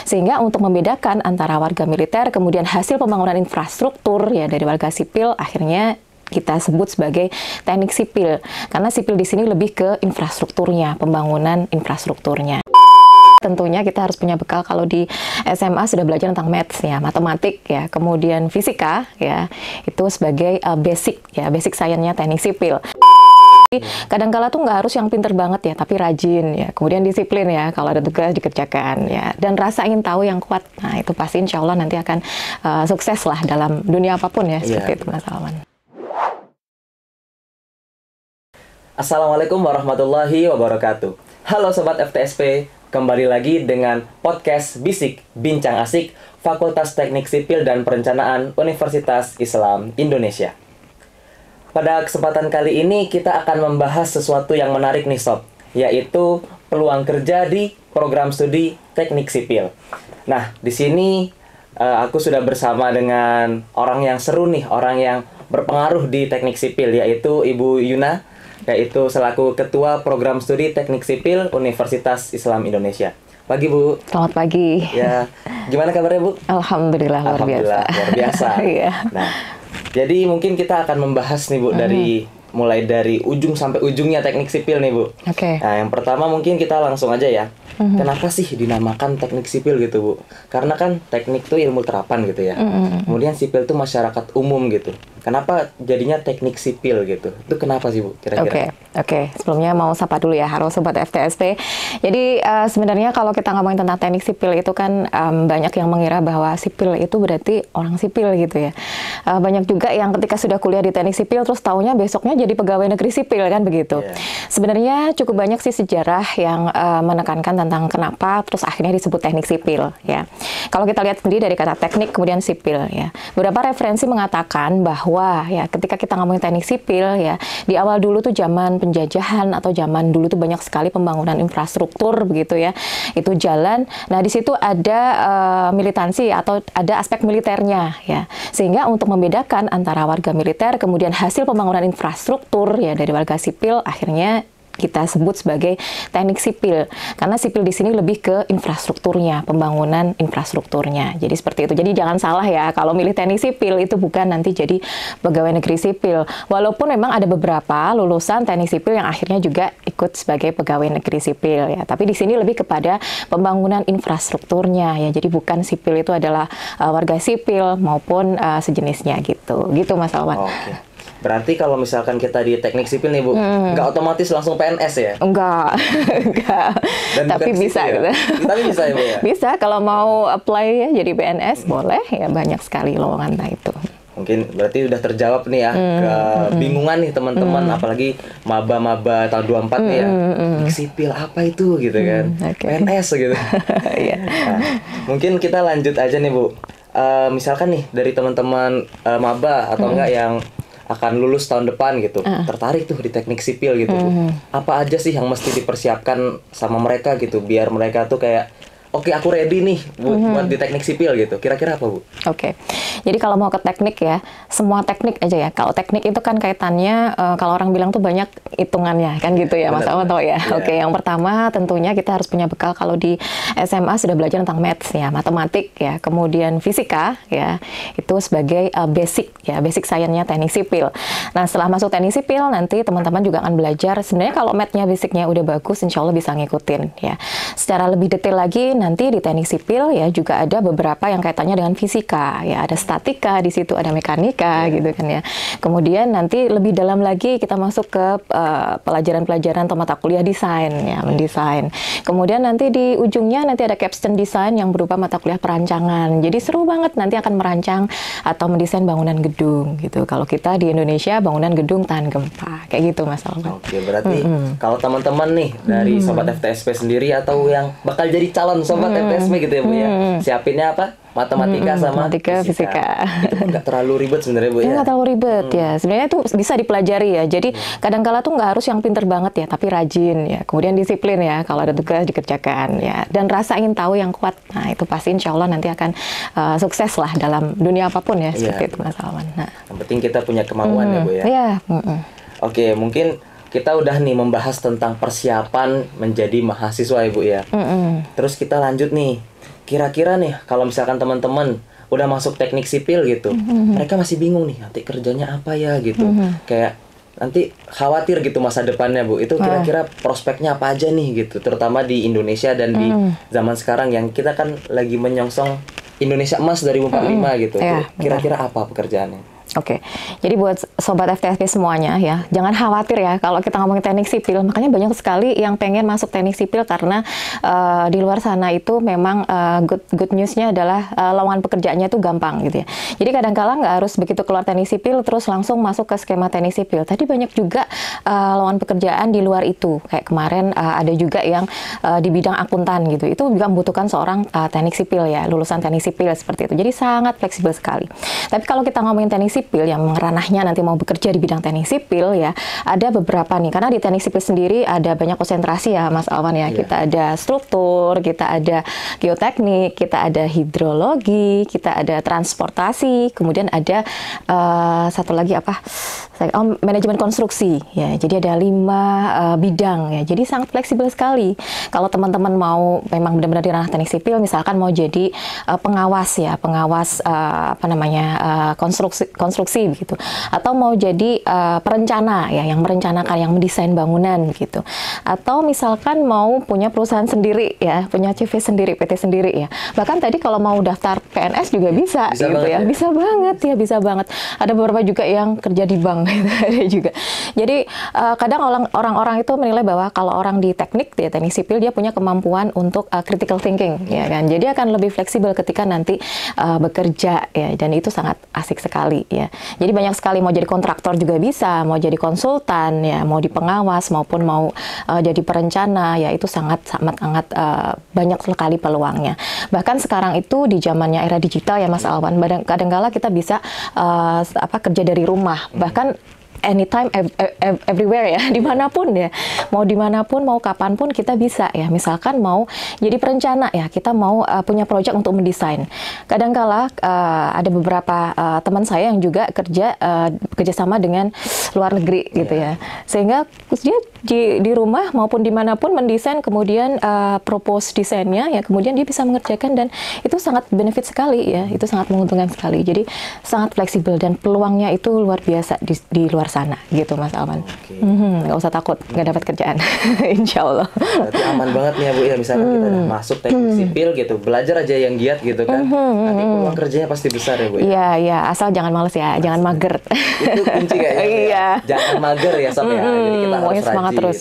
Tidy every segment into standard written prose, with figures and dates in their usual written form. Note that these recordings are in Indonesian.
Sehingga untuk membedakan antara warga militer kemudian hasil pembangunan infrastruktur ya dari warga sipil, akhirnya kita sebut sebagai teknik sipil. Karena sipil di sini lebih ke infrastrukturnya, pembangunan infrastrukturnya. Tentunya kita harus punya bekal kalau di SMA sudah belajar tentang maths ya, matematik ya, kemudian fisika ya, itu sebagai basic science-nya teknik sipil. Kadang-kala tuh nggak harus yang pinter banget ya, tapi rajin ya, kemudian disiplin ya, kalau ada tugas dikerjakan ya, dan rasa ingin tahu yang kuat. Nah itu pasti insya Allah nanti akan sukses lah dalam dunia apapun ya, seperti itu Mas Salman. Assalamualaikum warahmatullahi wabarakatuh. Halo Sobat FTSP, kembali lagi dengan podcast Bisik Bincang Asik Fakultas Teknik Sipil dan Perencanaan Universitas Islam Indonesia. Pada kesempatan kali ini kita akan membahas sesuatu yang menarik nih Sob, yaitu peluang kerja di program studi Teknik Sipil. Nah, di sini aku sudah bersama dengan orang yang seru nih, orang yang berpengaruh di Teknik Sipil, yaitu Ibu Yuna, yaitu selaku Ketua Program Studi Teknik Sipil Universitas Islam Indonesia. Pagi Bu. Selamat pagi. Ya, gimana kabarnya Bu? Alhamdulillah luar biasa. Luar biasa. Iya. Nah, jadi mungkin kita akan membahas nih Bu mulai dari ujung sampai ujungnya Teknik Sipil nih Bu. Oke. Nah, yang pertama mungkin kita langsung aja ya. Kenapa sih dinamakan teknik sipil gitu Bu? Karena kan teknik tuh ilmu terapan gitu ya. Kemudian sipil tuh masyarakat umum gitu. Kenapa jadinya teknik sipil gitu? Itu kenapa sih Bu kira-kira? Oke. Sebelumnya mau sapa dulu ya, halo Sobat FTSP. Jadi sebenarnya kalau kita ngomongin tentang teknik sipil itu kan banyak yang mengira bahwa sipil itu berarti orang sipil gitu ya. Banyak juga yang ketika sudah kuliah di teknik sipil terus taunya besoknya jadi pegawai negeri sipil kan begitu. Sebenarnya cukup banyak sih sejarah yang menekankan tentang kenapa terus akhirnya disebut teknik sipil ya. Kalau kita lihat sendiri dari kata teknik kemudian sipil ya. Beberapa referensi mengatakan bahwa ya ketika kita ngomongin teknik sipil ya, di awal dulu tuh zaman penjajahan atau zaman dulu tuh banyak sekali pembangunan infrastruktur begitu ya. Itu jalan. Nah, di situ ada militansi atau ada aspek militernya ya. Sehingga untuk membedakan antara warga militer kemudian hasil pembangunan infrastruktur ya dari warga sipil, akhirnya kita sebut sebagai teknik sipil. Karena sipil di sini lebih ke infrastrukturnya, pembangunan infrastrukturnya. Jadi seperti itu. Jadi jangan salah ya, kalau milih teknik sipil itu bukan nanti jadi pegawai negeri sipil. Walaupun memang ada beberapa lulusan teknik sipil yang akhirnya juga ikut sebagai pegawai negeri sipil ya. Tapi di sini lebih kepada pembangunan infrastrukturnya ya. Jadi bukan sipil itu adalah warga sipil maupun sejenisnya gitu. Gitu Mas Alwan. Oke. Berarti kalau misalkan kita di teknik sipil nih Bu, nggak otomatis langsung PNS ya? Enggak. Dan tapi bisa ya? gitu. Tapi bisa ya Bu ya? Bisa, kalau mau apply ya jadi PNS boleh ya, banyak sekali lowongan itu. Mungkin berarti udah terjawab nih ya kebingungan nih teman-teman, apalagi maba-maba tahun 24 nih ya. Teknik sipil apa itu gitu kan? PNS gitu. Nah, mungkin kita lanjut aja nih Bu. Misalkan nih dari teman-teman maba atau enggak yang akan lulus tahun depan gitu, tertarik tuh di teknik sipil gitu Bu. Apa aja sih yang mesti dipersiapkan sama mereka gitu, biar mereka tuh kayak oke, aku ready nih buat di teknik sipil gitu. Kira-kira apa Bu? Oke. Jadi kalau mau ke teknik ya, semua teknik aja ya. Kalau teknik itu kan kaitannya, kalau orang bilang tuh banyak hitungannya, kan gitu ya Mas Alwan tahu ya. Oke, yang pertama tentunya kita harus punya bekal kalau di SMA sudah belajar tentang maths ya, matematik ya, kemudian fisika ya, itu sebagai basic science-nya teknik sipil. Nah, setelah masuk teknik sipil nanti teman-teman juga akan belajar, sebenarnya kalau math-nya basicnya udah bagus, insya Allah bisa ngikutin ya. Secara lebih detail lagi, nanti di teknik sipil ya juga ada beberapa yang kaitannya dengan fisika ya, ada statika di situ, ada mekanika gitu kan ya. Kemudian nanti lebih dalam lagi kita masuk ke pelajaran-pelajaran atau mata kuliah desain ya, mendesain. Kemudian nanti di ujungnya nanti ada capstone design yang berupa mata kuliah perancangan. Jadi seru banget nanti akan merancang atau mendesain bangunan gedung gitu. Kalau kita di Indonesia bangunan gedung tahan gempa kayak gitu Mas Alwan. Oke, berarti kalau teman-teman nih dari Sobat FTSP sendiri atau yang bakal jadi calon Sobat FTSP gitu ya Bu ya, siapinnya apa? Matematika sama fisika. Itu nggak terlalu ribet sebenarnya Bu ya? Nggak terlalu ribet ya. Sebenarnya itu bisa dipelajari ya. Jadi kadang-kala tuh nggak harus yang pinter banget ya, tapi rajin ya. Kemudian disiplin ya, kalau ada tugas dikerjakan ya. Dan rasa ingin tahu yang kuat. Nah itu pasti insya Allah nanti akan sukses lah dalam dunia apapun ya. Seperti itu Mas Alwan. Nah, yang penting kita punya kemauan ya Bu ya? Iya. Oke, mungkin kita udah nih membahas tentang persiapan menjadi mahasiswa ya Bu ya. Terus kita lanjut nih. kira-kira nih kalau misalkan teman-teman udah masuk teknik sipil gitu, mereka masih bingung nih nanti kerjanya apa ya gitu, kayak nanti khawatir gitu masa depannya Bu. Itu kira-kira prospeknya apa aja nih gitu, terutama di Indonesia dan di zaman sekarang yang kita kan lagi menyongsong Indonesia Emas 2045 gitu. Kira-kira apa pekerjaannya? Oke, jadi buat sobat FTSP semuanya ya, jangan khawatir ya kalau kita ngomongin teknik sipil. Makanya banyak sekali yang pengen masuk teknik sipil karena di luar sana itu memang good newsnya adalah lowongan pekerjaannya itu gampang gitu ya. Jadi kadang-kala nggak harus begitu keluar teknik sipil terus langsung masuk ke skema teknik sipil. Tadi banyak juga lowongan pekerjaan di luar itu. Kayak kemarin ada juga yang di bidang akuntan gitu. Itu juga membutuhkan seorang teknik sipil ya, lulusan teknik sipil seperti itu. Jadi sangat fleksibel sekali. Tapi kalau kita ngomongin teknik sipil yang ranahnya nanti mau bekerja di bidang teknik sipil ya, ada beberapa nih, karena di teknik sipil sendiri ada banyak konsentrasi ya Mas Alwan ya. Kita ada struktur, kita ada geoteknik, kita ada hidrologi, kita ada transportasi, kemudian ada satu lagi apa? Manajemen konstruksi ya. Jadi ada 5 bidang ya. Jadi sangat fleksibel sekali. Kalau teman-teman mau memang benar-benar di ranah teknik sipil, misalkan mau jadi pengawas ya, pengawas konstruksi begitu, atau mau jadi perencana ya, yang merencanakan, yang mendesain bangunan gitu, atau misalkan mau punya perusahaan sendiri ya, punya CV sendiri, PT sendiri ya. Bahkan tadi kalau mau daftar PNS juga bisa gitu ya. Bisa banget. Ada beberapa juga yang kerja di bank gitu, ada juga. Jadi kadang orang-orang itu menilai bahwa kalau orang di teknik sipil dia punya kemampuan untuk critical thinking ya kan. Jadi akan lebih fleksibel ketika nanti bekerja ya, dan itu sangat asik sekali ya. Jadi banyak sekali, mau jadi kontraktor juga bisa, mau jadi konsultan ya, mau di pengawas maupun mau jadi perencana ya, itu sangat banyak sekali peluangnya. Bahkan sekarang itu di zamannya era digital ya Mas Alwan, kadang-kala kita bisa kerja dari rumah, bahkan anytime, everywhere ya, dimanapun ya, mau dimanapun, mau kapanpun kita bisa ya. Misalkan mau jadi perencana ya, kita mau punya proyek untuk mendesain. Kadangkala ada beberapa teman saya yang juga kerjasama dengan luar negeri gitu ya, sehingga dia di rumah maupun dimanapun mendesain, kemudian propose desainnya ya, kemudian dia bisa mengerjakan, dan itu sangat benefit sekali ya, itu sangat menguntungkan sekali. Jadi sangat fleksibel dan peluangnya itu luar biasa di luar sana gitu Mas Alwan. Nggak usah takut nggak dapat kerjaan. Insya Allah. Berarti aman banget nih ya Bu ya, misalkan kita udah masuk teknik sipil gitu, belajar aja yang giat gitu kan, nanti peluang kerjanya pasti besar ya Bu ya. Iya, asal jangan males ya, jangan mager. Itu kunci kayaknya. Iya. Jangan mager ya Sob ya. Jadi kita harus semangat rajin, terus.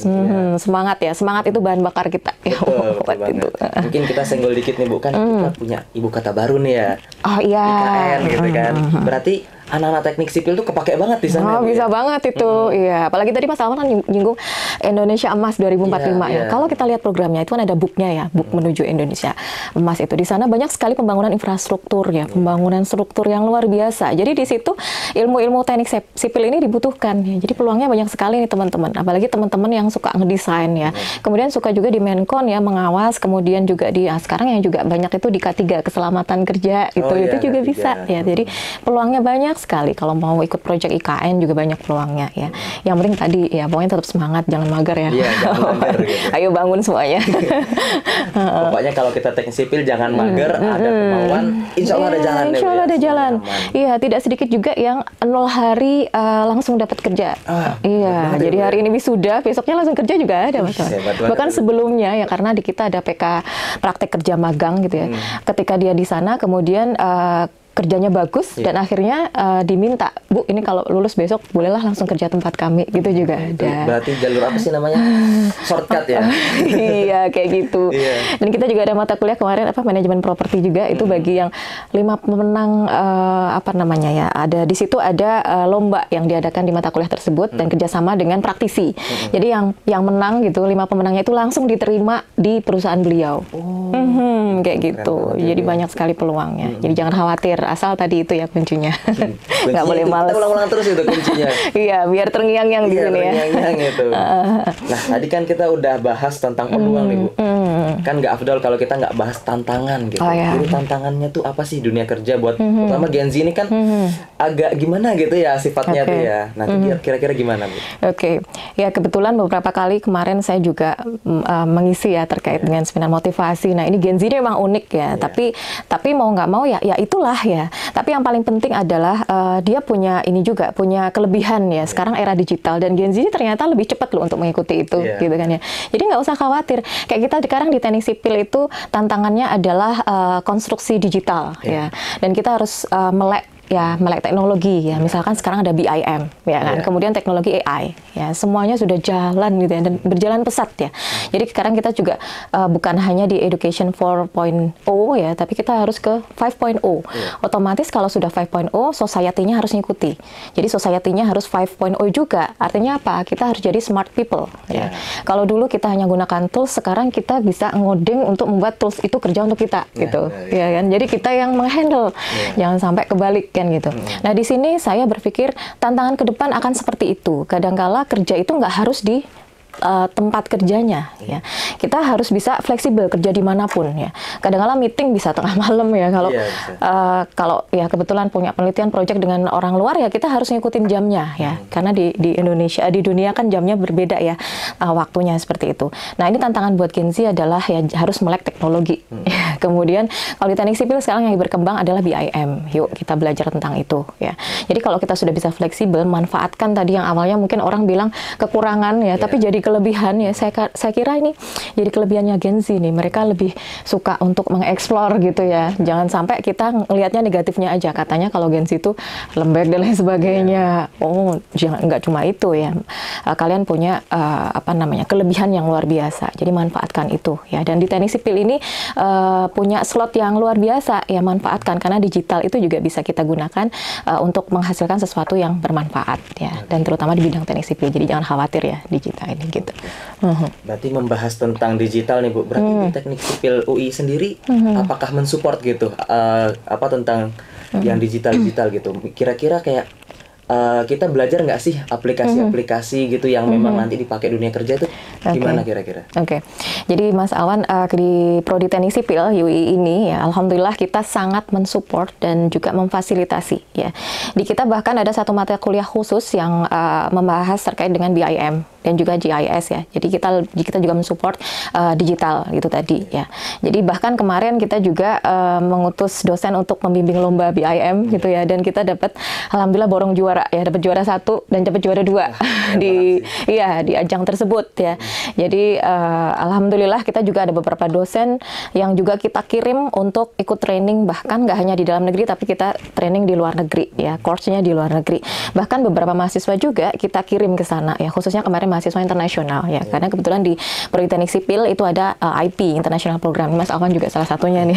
Semangat ya, semangat itu bahan bakar kita. Betul banget. Mungkin kita senggol dikit nih Bu, kan kita punya ibu kata baru nih ya. Oh iya. IKN gitu kan. Berarti anak-anak teknik sipil tuh kepake banget di sana. Oh, bisa banget itu. Iya, apalagi tadi Mas Alwan kan nyinggung Indonesia Emas 2045 ya. Kalau kita lihat programnya itu kan ada booknya ya, book menuju Indonesia Emas itu. Di sana banyak sekali pembangunan infrastruktur ya, pembangunan struktur yang luar biasa. Jadi di situ ilmu-ilmu teknik sipil ini dibutuhkan ya. Jadi peluangnya banyak sekali nih teman-teman. Apalagi teman-teman yang suka ngedesain ya. Kemudian suka juga di Menkon ya, mengawas, kemudian juga sekarang yang juga banyak itu di K3 keselamatan kerja itu juga K3 bisa ya. Jadi peluangnya banyak sekali. Kalau mau ikut proyek IKN juga banyak peluangnya ya. Yang penting tadi ya, pokoknya tetap semangat, jangan mager ya. Iya, jangan mager gitu. Ayo bangun semuanya. Pokoknya kalau kita teknik sipil jangan mager, ada kemauan, insya Allah ada jalan. Insya Allah ada jalan. Iya, tidak sedikit juga yang 0 hari langsung dapat kerja. Iya, jadi hari ini wisuda, besoknya langsung kerja juga ada Mas. Bahkan sebelumnya ya, karena di kita ada PK praktek kerja magang gitu ya. Ketika dia di sana kemudian kerjanya bagus dan akhirnya diminta, Bu, ini kalau lulus besok bolehlah langsung kerja tempat kami gitu juga ada. Berarti jalur apa sih namanya? Shortcut ya? Iya, kayak gitu. Dan kita juga ada mata kuliah kemarin manajemen properti juga, itu bagi yang 5 pemenang ada di situ ada lomba yang diadakan di mata kuliah tersebut dan kerjasama dengan praktisi. Jadi yang menang gitu, 5 pemenangnya itu langsung diterima di perusahaan beliau. Kayak gitu. Jadi banyak sekali peluangnya. Jadi jangan khawatir, asal tadi itu ya kuncinya. Nggak boleh malas. Kita ulang-ulang terus itu kuncinya. Iya, biar terngiang-ngiang di sini ya. Terngiang-ngiang itu. Nah, tadi kan kita udah bahas tentang peluang nih Bu. Kan nggak afdol kalau kita nggak bahas tantangan gitu. Jadi tantangannya tuh apa sih dunia kerja buat terutama Gen Z ini kan agak gimana gitu ya sifatnya tuh ya. Nanti kira-kira gimana Bu? Ya kebetulan beberapa kali kemarin saya juga mengisi ya terkait dengan seminar motivasi. Nah ini Gen Z ini memang unik ya. Tapi mau nggak mau ya itulah ya. Tapi yang paling penting adalah dia punya ini juga punya kelebihan ya. Sekarang era digital dan Gen Z ini ternyata lebih cepat loh untuk mengikuti itu gitu kan ya. Jadi nggak usah khawatir. Kayak kita sekarang di teknik sipil itu tantangannya adalah konstruksi digital ya. Dan kita harus melek teknologi ya. Misalkan sekarang ada BIM ya kan. Kemudian teknologi AI ya. Semuanya sudah jalan gitu ya dan berjalan pesat ya. Jadi sekarang kita juga bukan hanya di education 4.0 ya, tapi kita harus ke 5.0. Otomatis kalau sudah 5.0, society-nya harus ngikuti. Jadi society-nya harus 5.0 juga. Artinya apa? Kita harus jadi smart people ya. Kalau dulu kita hanya gunakan tools, sekarang kita bisa ngoding untuk membuat tools itu kerja untuk kita gitu. Ya kan? Jadi kita yang menghandle. Jangan sampai kebalik kan gitu. Nah di sini saya berpikir tantangan ke depan akan seperti itu. Kadangkala kerja itu nggak harus di tempat kerjanya ya. Kita harus bisa fleksibel kerja dimanapun ya. Kadang-kadang meeting bisa tengah malam ya. Kalau ya kebetulan punya penelitian project dengan orang luar ya kita harus ngikutin jamnya ya. Karena di Indonesia di dunia kan jamnya berbeda ya waktunya seperti itu. Nah ini tantangan buat Gen Z adalah ya harus melek teknologi. Kemudian kalau di teknik sipil sekarang yang berkembang adalah BIM. Yuk kita belajar tentang itu ya. Jadi kalau kita sudah bisa fleksibel manfaatkan tadi yang awalnya mungkin orang bilang kekurangan ya, tapi jadi kelebihan ya. Saya kira ini jadi kelebihannya Gen Z nih. Mereka lebih suka untuk mengeksplor gitu ya. Jangan sampai kita ngelihatnya negatifnya aja. Katanya kalau Gen Z itu lembek dan lain sebagainya. Oh, nggak cuma itu ya. Kalian punya kelebihan yang luar biasa. Jadi manfaatkan itu ya. Dan di teknik sipil ini punya slot yang luar biasa ya, manfaatkan karena digital itu juga bisa kita gunakan untuk menghasilkan sesuatu yang bermanfaat ya. Dan terutama di bidang teknik sipil. Jadi jangan khawatir ya digital ini. Gitu. Berarti membahas tentang digital nih Bu. Berarti di teknik sipil UI sendiri apakah mensupport gitu tentang yang digital gitu. Kira-kira kayak kita belajar nggak sih aplikasi-aplikasi gitu yang memang nanti dipakai dunia kerja itu gimana kira-kira? Jadi Mas Awan di Prodi Teknik Sipil UI ini ya alhamdulillah kita sangat mensupport dan juga memfasilitasi ya. Di kita bahkan ada satu mata kuliah khusus yang membahas terkait dengan BIM dan juga GIS ya. Jadi kita juga mensupport digital gitu tadi ya. Jadi bahkan kemarin kita juga mengutus dosen untuk membimbing lomba BIM gitu ya, dan kita dapat alhamdulillah borong juara ya, dapat juara 1 dan dapat juara 2 di ajang tersebut ya. Jadi alhamdulillah kita juga ada beberapa dosen yang juga kita kirim untuk ikut training, bahkan nggak hanya di dalam negeri tapi kita training di luar negeri ya, course-nya di luar negeri. Bahkan beberapa mahasiswa juga kita kirim ke sana ya, khususnya kemarin mahasiswa internasional ya, karena kebetulan di Prodi Teknik Sipil itu ada IP International Program, Mas Alvan juga salah satunya nih.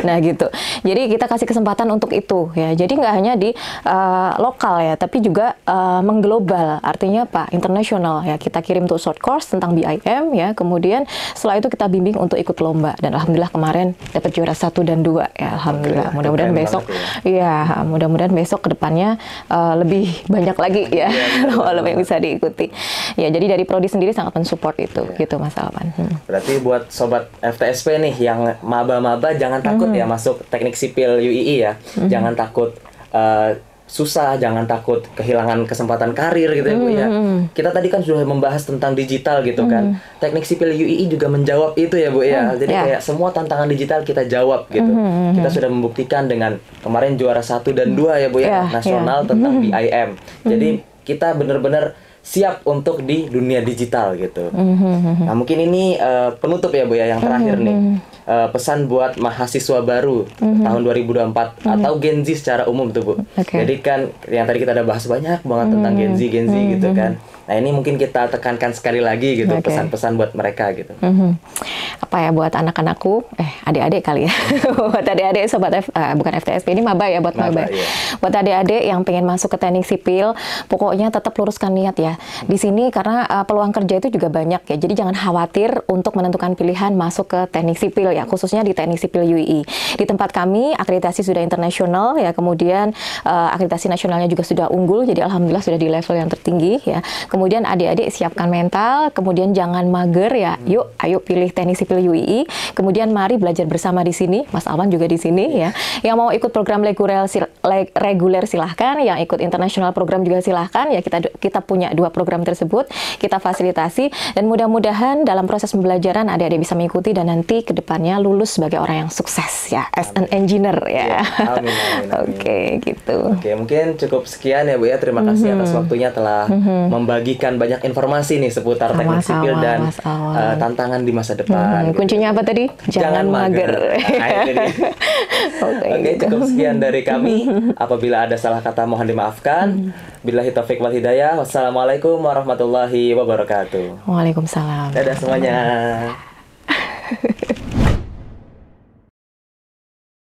Nah gitu, jadi kita kasih kesempatan untuk itu ya, jadi nggak hanya di lokal ya, tapi juga mengglobal, artinya apa? Internasional ya, kita kirim untuk short course tentang BIM ya, kemudian setelah itu kita bimbing untuk ikut lomba, dan alhamdulillah kemarin dapat juara 1 dan 2 ya, alhamdulillah. Mudah-mudahan besok ya, mudah-mudahan besok kedepannya lebih banyak lagi ya lomba yang bisa diikuti. Ya, jadi dari Prodi sendiri sangat mensupport itu, gitu Mas Alvan. Berarti buat sobat FTSP nih yang maba-maba jangan takut ya masuk teknik sipil UII ya. Jangan takut susah, jangan takut kehilangan kesempatan karir gitu ya Bu ya. Kita tadi kan sudah membahas tentang digital gitu kan. Teknik sipil UII juga menjawab itu ya Bu ya. Jadi kayak semua tantangan digital kita jawab gitu. Kita sudah membuktikan dengan kemarin juara 1 dan 2 ya Bu ya, nasional tentang BIM. Jadi kita benar-benar siap untuk di dunia digital gitu. Nah mungkin ini penutup ya Bu ya, yang terakhir nih. Pesan buat mahasiswa baru tahun 2024 atau Gen Z secara umum tuh Bu. Jadi kan yang tadi kita udah bahas banyak banget tentang Gen Z gitu kan. Nah ini mungkin kita tekankan sekali lagi gitu, pesan-pesan buat mereka gitu. Apa ya buat anak-anakku, adik-adik kali ya. Buat adik-adik sobat bukan FTSP, ini maba ya, buat maba. Buat adik-adik yang pengen masuk ke teknik sipil, pokoknya tetap luruskan niat ya. Di sini karena peluang kerja itu juga banyak ya. Jadi jangan khawatir untuk menentukan pilihan masuk ke teknik sipil ya, khususnya di Teknik Sipil UI. Di tempat kami akreditasi sudah internasional ya, kemudian akreditasi nasionalnya juga sudah unggul, jadi alhamdulillah sudah di level yang tertinggi ya. Kemudian adik-adik siapkan mental, kemudian jangan mager ya. Yuk, ayo pilih Teknik Sipil UI. Kemudian mari belajar bersama di sini. Mas Alwan juga di sini ya. Yang mau ikut program reguler silahkan, yang ikut internasional program juga silahkan ya. Kita punya 2 program tersebut, kita fasilitasi, dan mudah-mudahan dalam proses pembelajaran adik-adik bisa mengikuti dan nanti kedepannya lulus sebagai orang yang sukses ya, as an engineer ya. Amin, amin, amin. Oke, gitu. Oke, mungkin cukup sekian ya Bu ya. Terima kasih atas waktunya telah membagikan banyak informasi nih seputar teknik sipil dan tantangan di masa depan. Kuncinya apa tadi? Jangan mager. Nah, itu dia. Oke, cukup sekian dari kami. Apabila ada salah kata mohon dimaafkan. Billahi taufiq wal hidayah. Wassalamualaikum warahmatullahi wabarakatuh. Waalaikumsalam. Dadah semuanya.